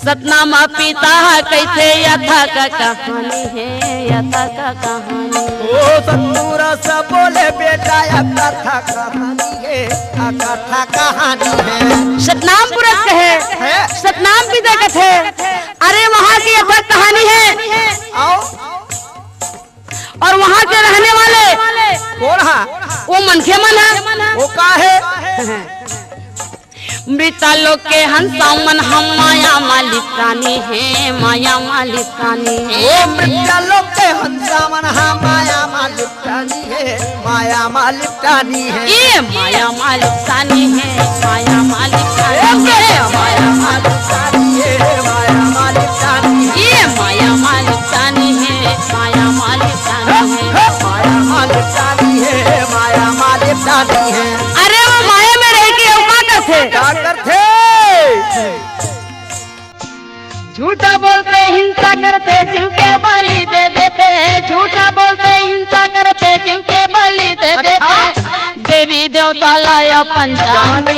सतनामा पिता कैसे यथा का कहानी है, यथा का कहानी। ओ सतपुरा से बोले बेटा यथा का कहानी है, कथा कहानी है। सतनाम पुरख है, सतनाम पिता कथे। अरे वहाँ की यथा कहानी है। आओ। और वहाँ के रहने वाले कौन है? वो मनखे मन है। वो का है? मृता लोग के हंसा मन हम माया मालिक प्राणी है, माया मालिक प्राणी है। ओ मृता लोग के हंसा मन हम माया मालिक प्राणी है, माया मालिक प्राणी है। ये माया मालिक प्राणी है, माया मालिक प्राणी है, माया मालिक प्राणी है, माया मालिक प्राणी है। ये माया मालिक प्राणी है, माया मालिक प्राणी है, माया मालिक प्राणी है, माया मालिक प्राणी है। अरे वो माया में रह के क्या करते? झूठा बोलते हिंसा करते जीव के बलि दे देते, झूठा बोलते हिंसा करते जीव के बलि दे देते। देवी देवता लाया पंचांग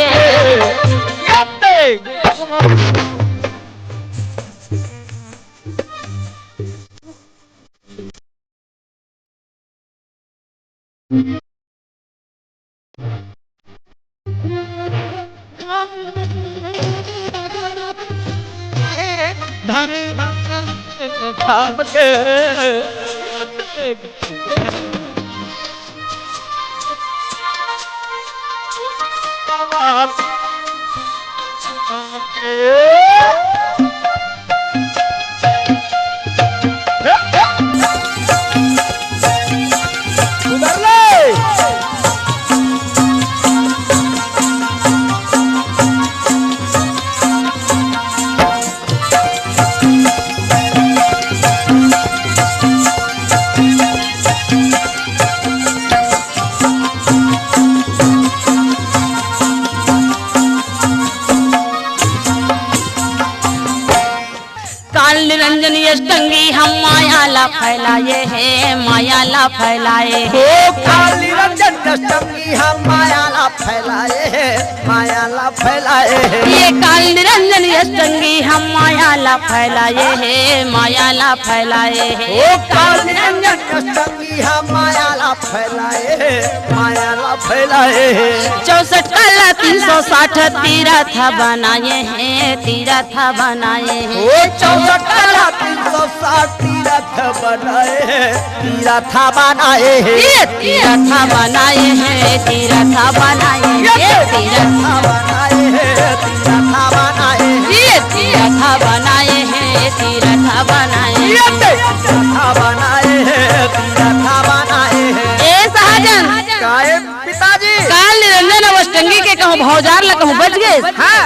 निरंजन अष्टंगी हम माया ला फैलाए है, माया ला फैलाए है। काल निरंजन अष्टंगी हम माया ला फैलाए है, माया ला फैलाए है। ये काल निरंजन अष्टंगी हम माया ला फैलाए है, माया ला फैलाए है। ओ काल निरंजन अष्टंगी हम माया ला फैलाए है, माया ला फैलाए है। 64 काला 360 तीरथ बनाए हैं, तीरथ बनाए हैं। ओ 64 काला 360 तीरथ बनाए हैं, तीरथ बनाए हैं। ये तीरथ बनाए हैं, तीरथ बनाए हैं, तीरथ बनाए हैं, तीरथ बनाए हैं। ये तीरथ बनाए हैं, तीरथ बनाए हैं, तीरथ बनाए हैं, तीरथ बनाए हैं। ए सहजन काहे पिताजी? काल निरंजन अष्टंगी के कहूँ भौजार ल कहूँ बच गए। हाँ।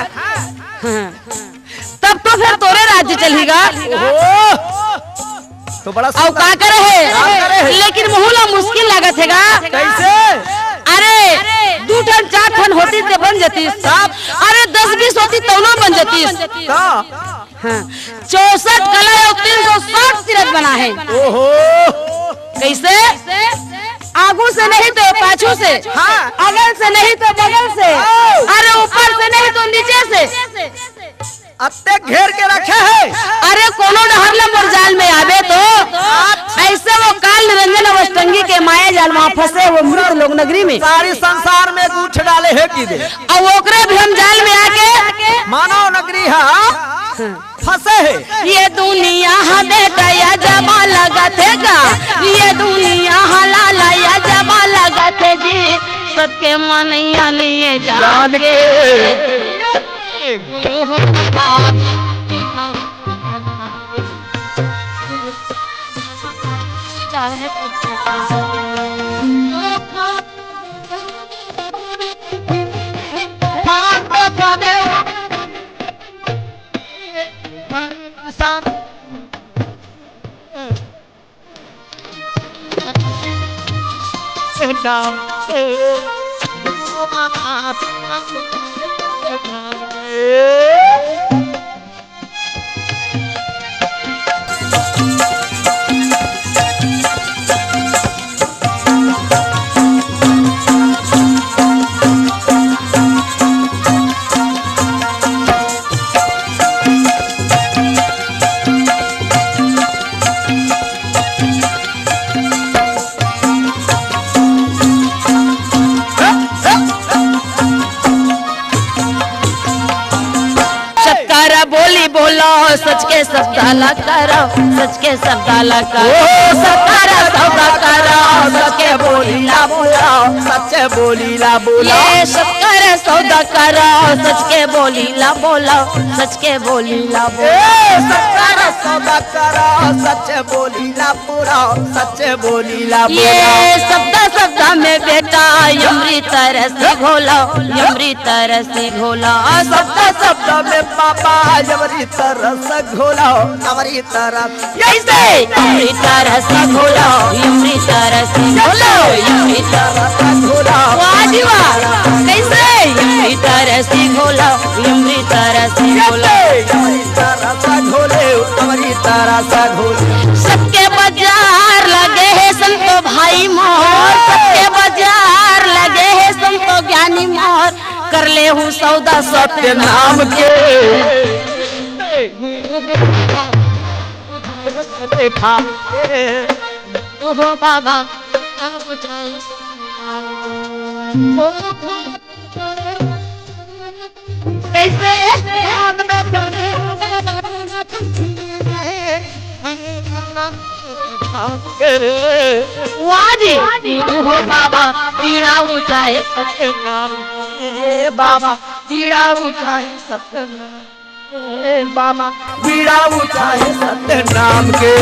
तब तो फिर तोरे राज्य रात चलेगा। ओहो, तो बड़ा और का करे है, लेकिन मुहला मुश्किल लागत हैगा। कैसे? अरे 2 टन 4 टन होती तो बन जाती, अरे 10-20 होती तो ना बन जाती। हाँ, 64 कला और 360 तीरथ बना है। ओहो, कैसे? आगू से नहीं तो पाछू से, हाँ। अगल से नहीं तो बगल से, अरे ऊपर से नहीं तो नीचे से, अत्ते घेर के रखे है। अरे कोनो डहरला मोर जाल में आवे तो ऐसे वो काल निरंजन अवस्टंगी के माया जाल में फंसे वो मृत लोग नगरी में, सारी संसार में गूठ डाले है की दे, और ओकरे भी हम जाल में आके मानव नगरी है फंसे है। ये दुनिया हा बेटा या जमा लगत है गा, ये दुनिया हा लाला या जमा लगत है जी, सबके मनैया लिए जान के सच के शब्दाला करो, सच के शब्दाला करो, सतारा सौदा करो, सच के बोली ला बोलो, सच बोली ला बोलो, ये सतारा सौदा करो, सच के बोली ला बोलो, सच के बोली ला बोलो, सतारा सौदा करो, सच बोली ला बोलो, सच बोली ला बोलो। ये शब्द में बेटा यमरी तरह से घोलो, यमरी तरह से घोलो, शब्द में पापा यमरी तरह से घोलो, यमरी तरह कैसे यमरी तरह से घोलो, यमरी तरह से घोलो, यमरी तरह से घोलो, वाह जी वाह, कैसे यमरी तरह से घोलो, यमरी तरह से घोलो, यमरी तरह से घोले, यमरी तरह से घोले। सबके बाजार लगे है संतो भाई मोहर, सबके बाजार लगे है संतो ज्ञानी मोहर, कर ले हूँ सौदा सत्य नाम के। ओहो बाबा ओहो बाबा पीड़ा ऊंचाए बाबा पीड़ा ऊंचाए सत्य बाबा बीड़ा ऊंचाए सत्य नाम के।